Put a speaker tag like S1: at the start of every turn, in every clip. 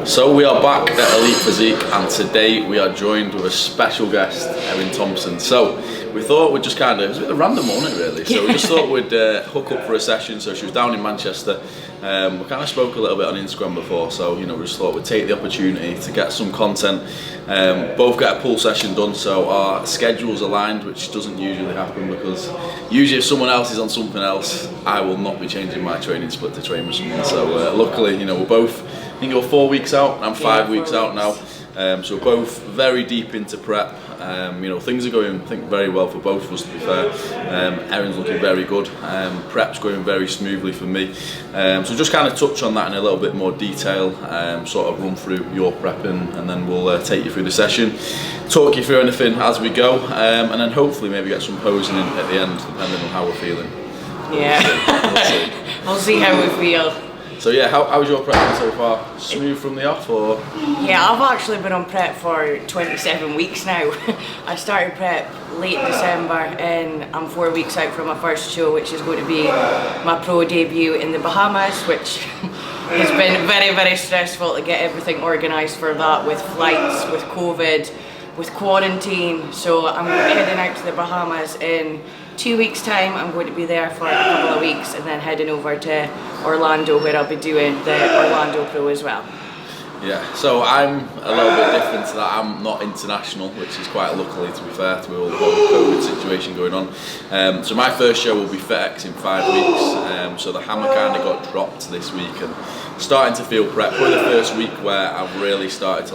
S1: So we are back at Elite Physique, and today we are joined with a special guest, Erin Thomson. So we thought we'd just it was a bit of a random morning really, so we just thought we'd hook up for a session. So she was down in Manchester. We kind of spoke a little bit on Instagram before, so we just thought we'd take the opportunity to get some content, both get a pull session done, so our schedules aligned, which doesn't usually happen because usually if someone else is on something else, I will not be changing my training split to train with someone. So luckily, we're both, I think you're 4 weeks out and I'm 5 weeks out now. So we're both very deep into prep. Things are going, I think, very well for both of us, to be fair. Erin's looking very good. Prep's going very smoothly for me. So just kind of touch on that in a little bit more detail, sort of run through your prepping, and then we'll take you through the session, talk you through anything as we go, and then hopefully maybe get some posing in at the end, depending on how we're feeling.
S2: Yeah, we'll see how we feel.
S1: So yeah, how's your prep so far? Smooth from the off, or?
S2: Yeah, I've actually been on prep for 27 weeks now. I started prep late December and I'm 4 weeks out from my first show, which is going to be my pro debut in the Bahamas, which has been very, very stressful to get everything organised for that, with flights, with COVID, with quarantine. So I'm heading out to the Bahamas in 2 weeks time. I'm going to be there for a couple of weeks and then heading over to Orlando, where I'll be doing the Orlando Pro as well.
S1: Yeah, so I'm a little bit different to that. I'm not international, which is quite luckily, to be fair, to all the COVID situation going on. So my first show will be FitX in 5 weeks. So the hammer kind of got dropped this week and starting to feel prep. Probably the first week where I've really started to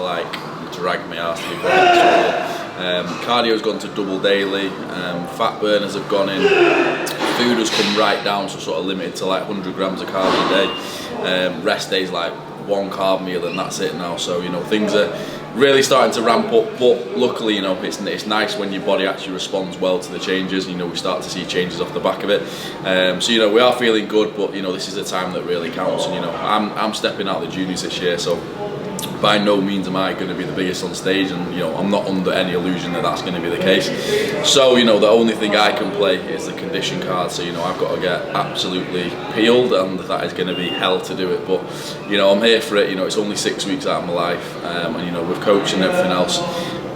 S1: drag my ass, to be quite honest. Cardio's gone to double daily, fat burners have gone in, food has come right down, so sort of limited to like 100 grams of carbs a day. Rest days like 1 carb meal and that's it now, so things are really starting to ramp up, but luckily it's nice when your body actually responds well to the changes. We start to see changes off the back of it, so we are feeling good, but this is a time that really counts, and I'm stepping out the juniors this year, so by no means am I going to be the biggest on stage, and I'm not under any illusion that that's going to be the case. So the only thing I can play is the condition card, so I've got to get absolutely peeled, and that is going to be hell to do it, but I'm here for it. It's only 6 weeks out of my life, and with coaching and everything else,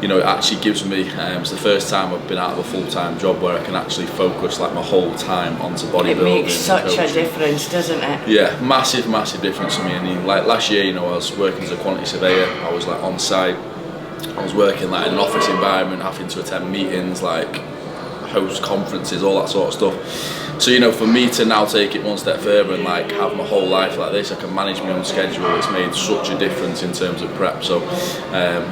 S1: it actually gives me, it's the first time I've been out of a full-time job where I can actually focus like my whole time onto bodybuilding. It
S2: makes such a difference, doesn't it?
S1: Yeah, massive difference for me. And like last year, I was working as a quantity surveyor. I was like on site. I was working like in an office environment, having to attend meetings, like host conferences, all that sort of stuff. So for me to now take it one step further and like have my whole life like this, I can manage my own schedule. It's made such a difference in terms of prep. So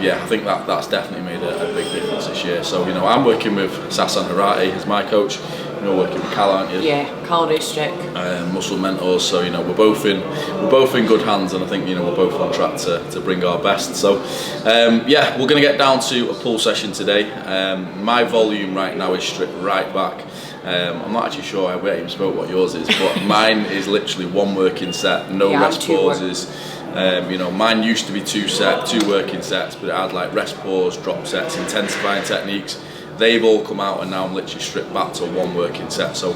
S1: yeah, I think that's definitely made a big difference this year. So I'm working with Sasan Harati as my coach. You're working with Cal, aren't you?
S2: Yeah, Cal District.
S1: Muscle Mentors. So we're both in good hands, and I think we're both on track to bring our best. So yeah, we're going to get down to a pull session today. My volume right now is stripped right back. I'm not actually sure, we haven't even spoke what yours is, but mine is literally 1 working set, no rest pauses. Mine used to be 2 working sets, but it had like rest pause, drop sets, intensifying techniques. They've all come out, and now I'm literally stripped back to 1 working set. So,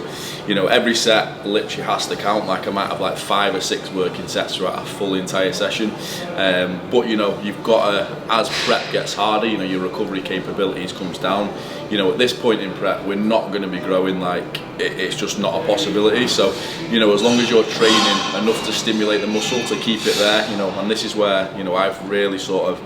S1: every set literally has to count. Like I might have like 5 or 6 working sets throughout a full entire session. But you've got to, as prep gets harder, your recovery capabilities comes down. At this point in prep, we're not going to be growing, like it's just not a possibility. So, as long as you're training enough to stimulate the muscle to keep it there, and this is where, I've really sort of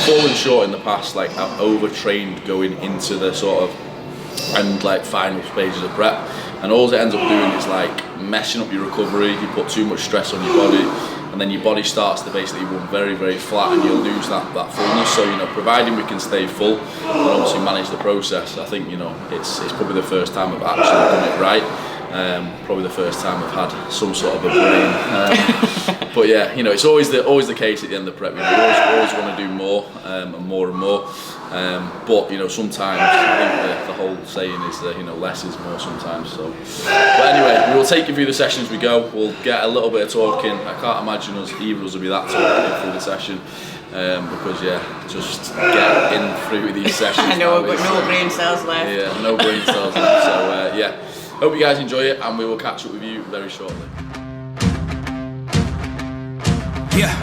S1: fallen short in the past. Like I've overtrained going into the sort of and like final stages of prep, and all it ends up doing is like messing up your recovery. You put too much stress on your body, and then your body starts to basically run very, very flat, and you'll lose that fullness. So providing we can stay full and obviously manage the process, I think it's probably the first time I've actually done it right. Probably the first time I've had some sort of a brain. But yeah, it's always the case at the end of prep. You always want to do more and more and more. But sometimes I think the whole saying is that less is more sometimes. So, but anyway, we will take you through the session as we go. We'll get a little bit of talking. I can't imagine either of us will be that talkative through the session. Because yeah, just get in through these sessions.
S2: I know, we've got no brain cells left.
S1: Yeah, no brain cells left. So yeah, hope you guys enjoy it, and we will catch up with you very shortly.
S3: Yeah.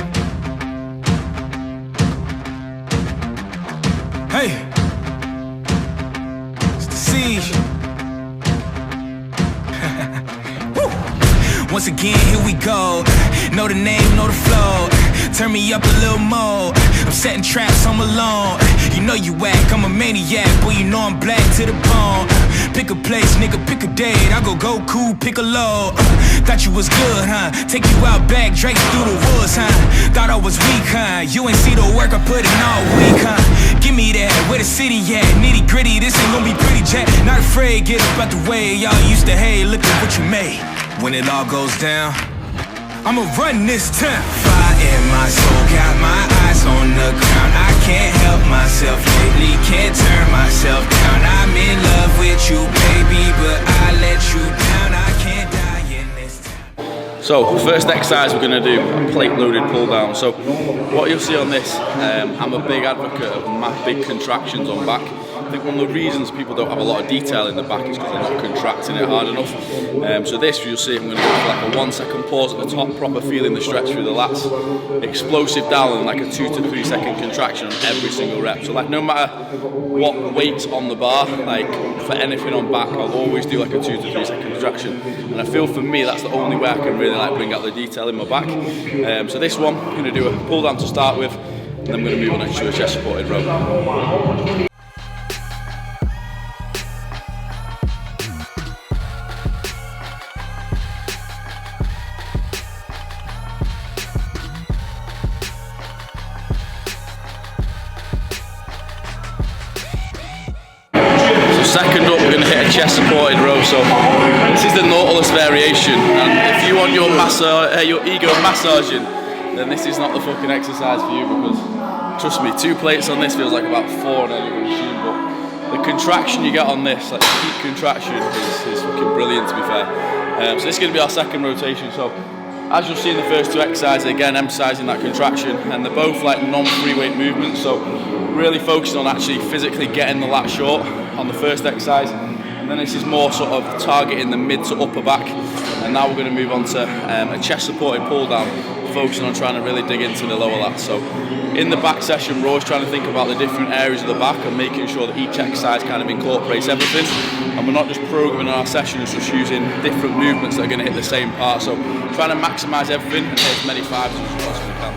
S3: Once again, here we go. Know the name, know the flow. Turn me up a little more. I'm setting traps, I'm alone. You know you whack, I'm a maniac. Boy, you know I'm black to the bone. Pick a place, nigga, pick a date. I go cool, pick a load. Thought you was good, huh? Take you out back, Drake through the woods, huh? Thought I was weak, huh? You ain't see the work I put in all week, huh? Give me that, where the city at? Nitty gritty, this ain't gonna be pretty, Jack. Not afraid, get up out the way. Y'all used to hate, look at what you made. When it all goes down, I'ma run this town. Fire in my soul, got my eyes on the ground. I can't help myself lately, can't turn myself down. I'm in love with you, baby, but I let you down. I can't die in this town.
S1: So, first exercise we're going to do, a plate loaded pull down. So, what you'll see on this, I'm a big advocate of big contractions on back. I think one of the reasons people don't have a lot of detail in the back is because they're not contracting it hard enough. So this, you'll see, I'm going to go for like a 1 second pause at the top, proper feeling the stretch through the lats, explosive down, and like a 2 to 3 second contraction on every single rep. So like no matter what weight's on the bar, like for anything on back, I'll always do like a 2 to 3 second contraction. And I feel for me, that's the only way I can really like bring out the detail in my back. So this one, I'm going to do a pull down to start with, and then I'm going to move on to a chest supported row. Second up, we're going to hit a chest supported row. So this is the Nautilus variation, and if you want your ego massaging, then this is not the fucking exercise for you, because trust me, 2 plates on this feels like about 4 on any machine. But the contraction you get on this, like the peak contraction, is fucking brilliant, to be fair. So this is going to be our second rotation. So as you'll see in the first 2 exercises, again emphasising that contraction, and they're both like non-free weight movements. So really focusing on actually physically getting the lat short on the first exercise, and then this is more sort of targeting the mid to upper back. And now we're going to move on to a chest supported pull down, focusing on trying to really dig into the lower lats. So in the back session, we're always trying to think about the different areas of the back and making sure that each exercise kind of incorporates everything, and we're not just programming our sessions, just using different movements that are going to hit the same part. So trying to maximise everything and hit as many 5s as we possibly can.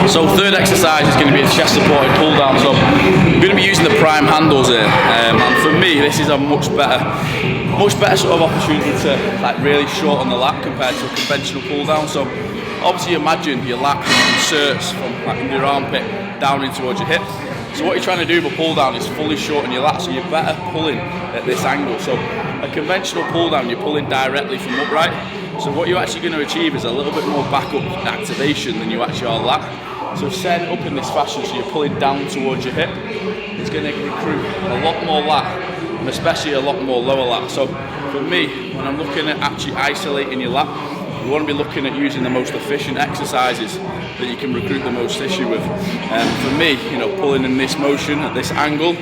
S1: So third exercise is going to be a chest supported pull down. So I'm going to be using the prime handles here, and for me this is a much better sort of opportunity to like really shorten the lat compared to a conventional pull down. So obviously imagine your lat inserts from like under your armpit down in towards your hip. So what you're trying to do with a pull down is fully shorten your lat, so you're better pulling at this angle. So a conventional pull down, you're pulling directly from upright. So what you're actually going to achieve is a little bit more backup activation than you actually are lat. So setting it up in this fashion, so you're pulling down towards your hip, it's going to recruit a lot more lat, and especially a lot more lower lat. So for me, when I'm looking at actually isolating your lat, you want to be looking at using the most efficient exercises that you can recruit the most tissue with. And for me, you know, pulling in this motion at this angle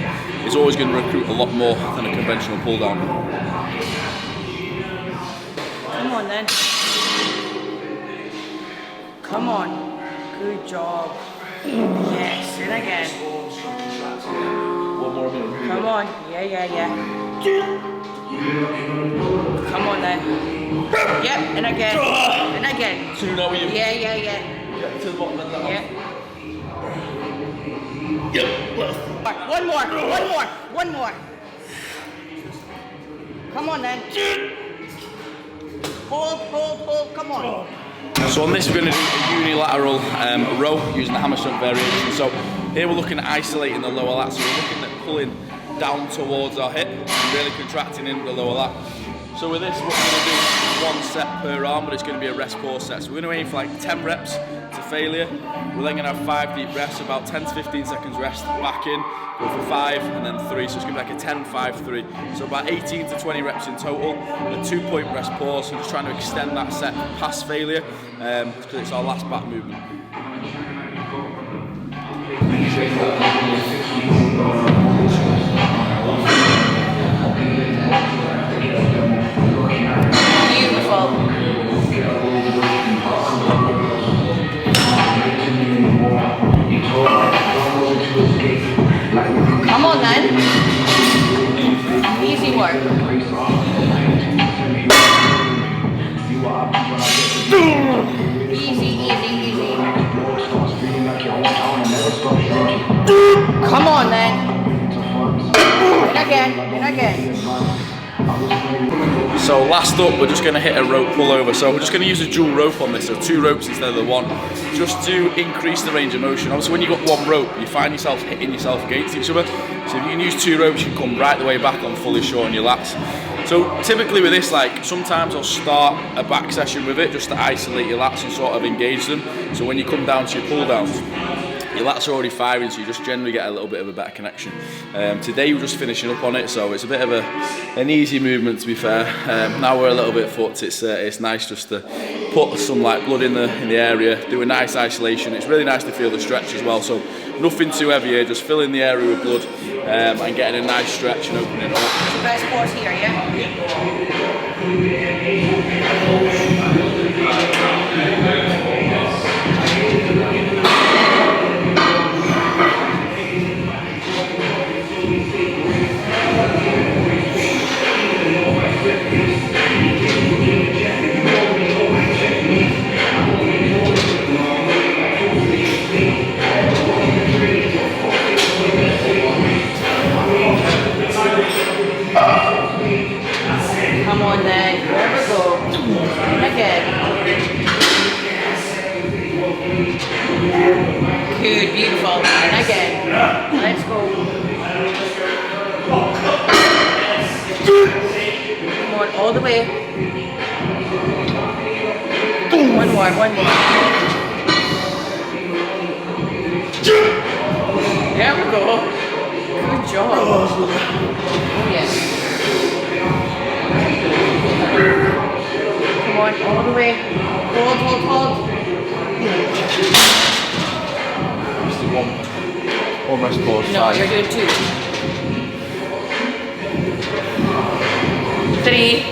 S1: is always going to recruit a lot more than a conventional pull down.
S2: Come on then. Come on. Good job. Yes, and again.
S1: One more minute.
S2: Come on. Yeah. Come on then. Yep, and again. And again.
S1: 2 now with you.
S2: Yeah.
S1: Get to the bottom of that.
S2: Yeah.
S1: Yep.
S2: One more. Come on then. Hold, come on.
S1: So on this we're going to do a unilateral row using the hammer strength variation. So here we're looking at isolating the lower lat, so we're looking at pulling down towards our hip and really contracting into the lower lat. So with this, what we're going to do is 1 set per arm, but it's going to be a rest pause set. So we're going to aim for like 10 reps to failure. We're then going to have 5 deep rests, about 10 to 15 seconds rest back in, go for 5 and then 3. So it's going to be like a 10, 5, 3. So about 18 to 20 reps in total, a 2-point rest pause. So just trying to extend that set past failure because it's our last back movement.
S2: Come on then. Easy work. Easy, easy, easy. Come on then. And again, and again.
S1: So last up, we're just going to hit a rope pullover. So we're just going to use a dual rope on this, so 2 ropes instead of the 1, just to increase the range of motion. Obviously, when you've got 1 rope, you find yourself hitting yourself against each other. So if you can use 2 ropes, you can come right the way back on fully short on your lats. So typically with this, like sometimes I'll start a back session with it just to isolate your lats and sort of engage them. So when you come down to your pull downs, your lats are already firing, so you just generally get a little bit of a better connection. Today we're just finishing up on it, so it's a bit of an easy movement to be fair. Now we're a little bit fucked. It's nice just to put some like blood in the area, do a nice isolation. It's really nice to feel the stretch as well. So nothing too heavy here, just filling the area with blood and getting a nice stretch and opening it up.
S2: Best pause here, yeah? Come on then, here we go. Again. Good, beautiful. And again. Let's go. Come on, all the way. One more, one more. There we go. Good job. Oh yes. Come on, all the way. Hold, hold, hold.
S1: Just do one rest pause.
S2: No, you're doing 2. 3,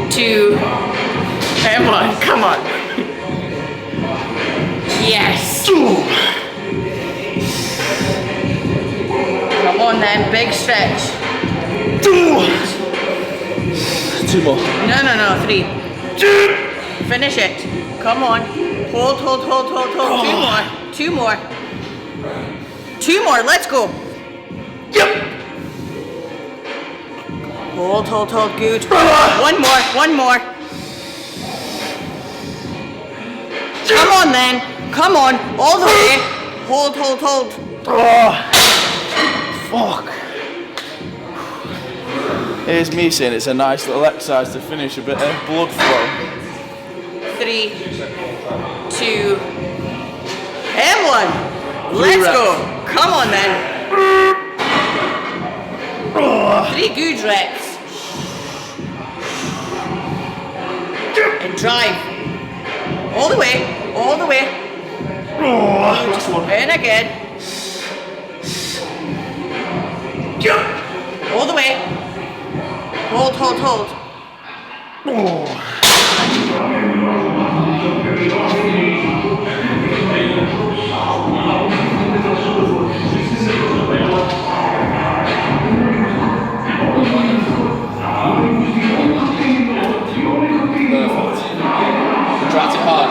S2: 2, and 1. Come on. Yes. Come on then, big stretch.
S1: 2 more.
S2: No, 3. Finish it. Come on. Hold, hold, hold, hold, hold. 2 more. 2 more. 2 more. Let's go.
S1: Yep.
S2: Hold, hold, hold. Good. 1 more. 1 more. Come on then. Come on. All the way. Hold, hold, hold.
S1: Fuck. Here's me saying it's a nice little exercise to finish a bit of blood flow.
S2: 3, 2, and 1. Let's go. Come on then. 3 good reps. And drive. All the way. All the way. And again. All the way. Hold, hold, hold.
S1: Contract it hard.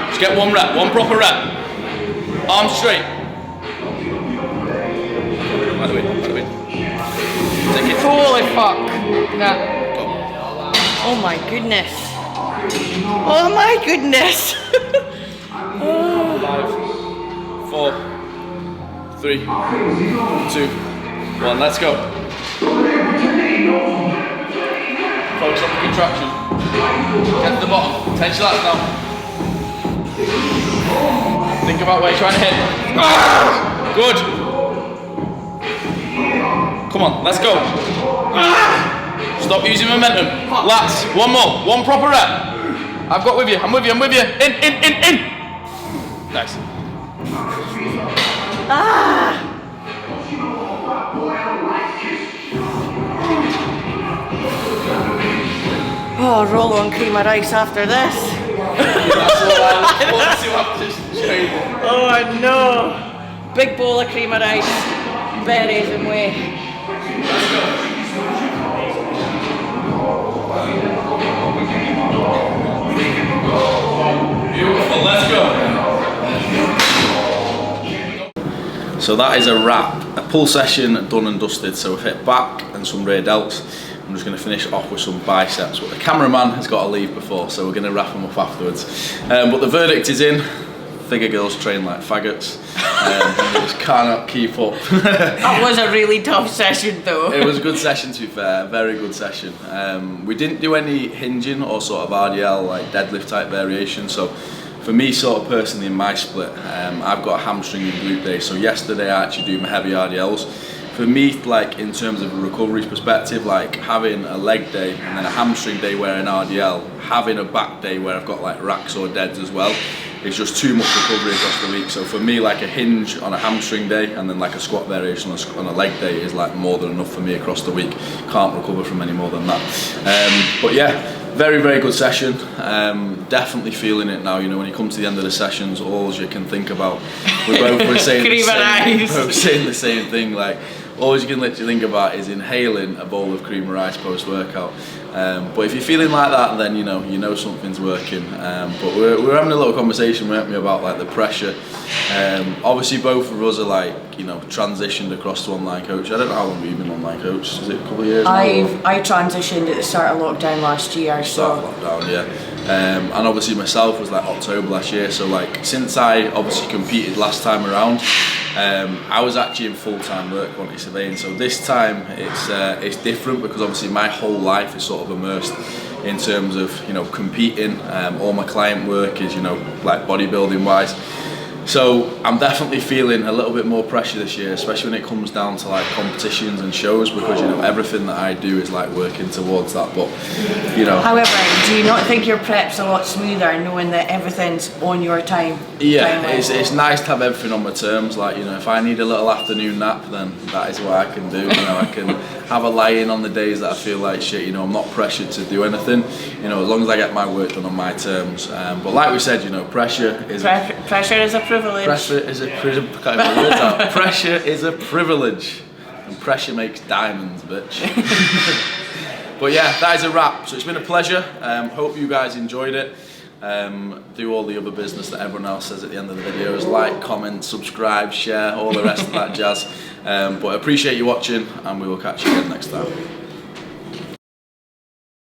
S1: Just get 1 rep, 1 proper rep. Arms straight. By the way. Take it.
S2: Holy fuck. That. Oh my goodness. Oh my goodness.
S1: 5, 4, 3, 2, 1. Let's go. Focus on the contraction. Get to the bottom. Tension lats now. Think about where you're trying to hit. Good. Come on, let's go. Stop using momentum. Lats. 1 more. 1 proper rep. I've got with you. I'm with you. In. Nice.
S2: Oh, roll on cream of rice after this.
S1: That's all I want to after this training.
S2: Oh no! Big bowl of cream of rice, berries and whey.
S1: Beautiful, let's go. So that is a wrap. A pull session done and dusted. So we've hit back and some rear delts. I'm just going to finish off with some biceps, but the cameraman has got to leave before, so we're going to wrap them up afterwards. But the verdict is in. Figure girls train like faggots. They just cannot keep up.
S2: That was a really tough session though.
S1: It was a good session, to be fair, very good session. We didn't do any hinging or sort of RDL, like deadlift type variation, so for me sort of personally in my split, I've got a hamstring and glute day, so yesterday I actually do my heavy RDLs. For me, like in terms of a recovery perspective, like having a leg day and then a hamstring day where an RDL, having a back day where I've got like racks or deads as well, it's just too much recovery across the week. So for me, like a hinge on a hamstring day and then like a squat variation on a leg day is like more than enough for me across the week. Can't recover from any more than that. But yeah, very, very good session. Definitely feeling it now. You know, when you come to the end of the sessions, all you can think about, we're saying the same thing. Like, all you can literally think about is inhaling a bowl of cream of rice post-workout. But if you're feeling like that, then you know something's working. But we're having a little conversation, weren't we, about like the pressure. Obviously, both of us are like, transitioned across to online coach. I don't know how long we've been online coach. Is it a couple of years now?
S2: I transitioned at the start of lockdown last year.
S1: Start of lockdown, yeah. And obviously myself was like October last year. So like since I obviously competed last time around, I was actually in full-time work quantity surveying. So this time it's different because obviously my whole life is sort of immersed in terms of competing. All my client work is like bodybuilding wise. So I'm definitely feeling a little bit more pressure this year, especially when it comes down to like competitions and shows, because everything that I do is like working towards that. But
S2: However, do you not think your prep's a lot smoother knowing that everything's on your time?
S1: Yeah, it's nice to have everything on my terms. Like if I need a little afternoon nap, then that is what I can do. I can have a lie-in on the days that I feel like shit. I'm not pressured to do anything. As long as I get my work done on my terms. But like we said, pressure is
S2: pressure is a privilege.
S1: Pressure is a privilege. Pressure is a privilege, and pressure makes diamonds, bitch. But yeah, that is a wrap. So it's been a pleasure. Hope you guys enjoyed it. Do all the other business that everyone else says at the end of the videos: like, comment, subscribe, share, all the rest of that jazz. But I appreciate you watching, and we will catch you again next time.